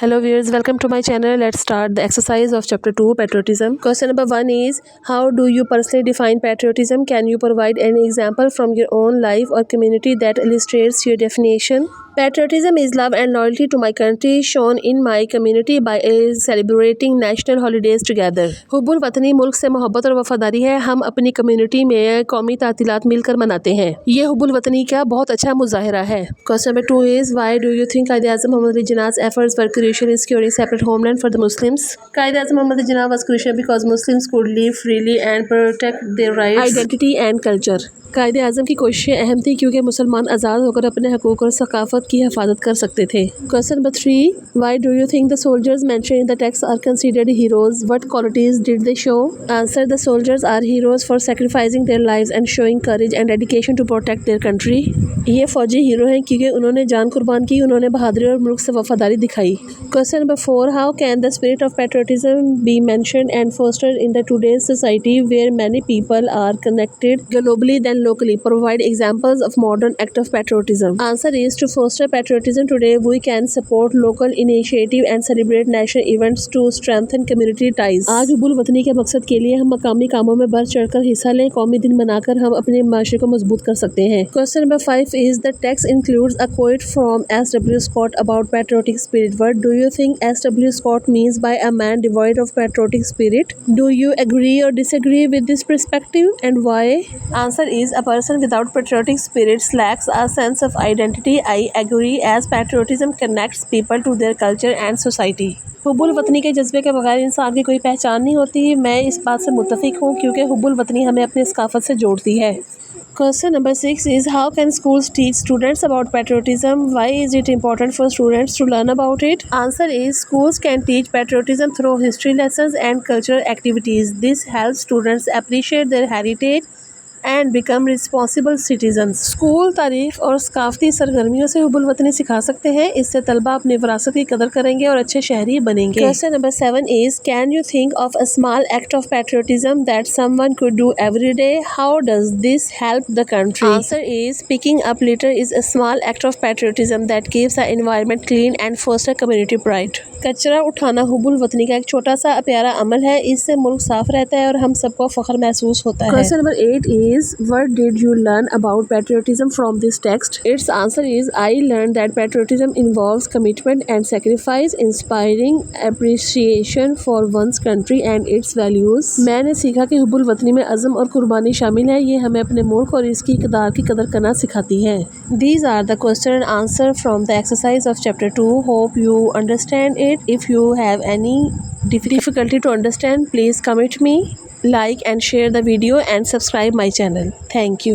Hello viewers, welcome to my channel. Let's start the exercise of chapter 2, patriotism. Question number 1 is, how do you personally define patriotism? Can you provide an example from your own life or community that illustrates your definition? Patriotism is love and loyalty to my country shown in my community by celebrating national holidays together. हुब्बुल वतनी मुल्क से मोहब्बत और वफादारी है। हम अपनी community में कौमी तातीलात मिलकर मनाते हैं। ये हुब्बुल वतनी का बहुत अच्छा मुजाहिरा है। Question number 2 is, why do you think Quaid-e-Azam Muhammad Ali Jinnah's efforts were crucial in securing separate homeland for the Muslims? Quaid-e-Azam Muhammad Ali Jinnah was crucial because Muslims could live freely and protect their rights, identity and culture. कायदे आज़म की कोशिशें अहम थी क्योंकि मुसलमान आज़ाद होकर अपने हकूक़ और सकाफ़त की हिफाजत कर सकते थे। Question number 3, why do you think the soldiers mentioned in the text are considered heroes? What qualities did they show? Answer, the soldiers are heroes for sacrificing their lives and showing courage and dedication to protect their country. ये फ़ौजी hero हैं क्योंकि उन्होंने जान कुर्बान की, उन्होंने बहादुरी और मुल्क से वफादारी दिखाई। Question number 4, how can the spirit of patriotism be mentioned and fostered in the today's society where many people are connected globally then locally? Provide examples of modern act of patriotism. Answer is, to foster patriotism today we can support local initiative and celebrate national events to strengthen community ties. आज हुब्बुल वतनी के मकसद के लिए हम मकामी कामों में बढ़ चढ़कर हिस्सा लें। कौमी दिन मनाकर हम अपने माशरे को मजबूत कर सकते हैं। Question number 5 is, the text includes a quote from S.W. Scott about patriotic spirit. What do you think S.W. Scott means by a man devoid of patriotic spirit? Do you agree or disagree with this perspective and why? Answer is, a person without patriotic spirit lacks a sense of identity. I agree, as patriotism connects people to their culture and society. हुब्बुल वतनी के जज्बे के बगैर इंसान की कोई पहचान नहीं होती। मैं इस बात से मुत्तफिक हूँ क्योंकि हुब्बुल वतनी हमें अपनी सकाफत से जोड़ती है। Question number 6 is, how can schools teach students about patriotism? Why is it important for students to learn about it? Answer is, schools can teach patriotism through history lessons and cultural activities. This helps students appreciate their heritage and become responsible citizen. School तारीख और सकाफती सरगर्मियों से हुब्बुल वतनी सिखा सकते हैं। इससे तलबा अपनी विरासत की कदर करेंगे और अच्छे शहरी बनेंगे। Question number 7 is, can you think of a small act of patriotism that someone could do every day? How does this help the country? Answer is, picking up litter is a small act of patriotism that keeps the environment clean and foster community pride. कचरा उठाना हुब्बुल वतनी का एक छोटा सा प्यारा अमल है। इससे मुल्क साफ रहता है और हम सबको फख्र महसूस होता है। Question number 8 is, what did you learn about patriotism from this text? Its answer is, I learned that patriotism involves commitment and sacrifice, inspiring appreciation for one's country and its values. मैंने सीखा कि हुब्बुल वतनी में अज़म और कुर्बानी शामिल है। ये हमें अपने मुल्क और इसकी इक़दार की कदर करना सिखाती है। These are the question and answer from the exercise of chapter 2. Hope you understand it. If you have any difficulty to understand, please comment me, like and share the video and subscribe my channel. Thank you.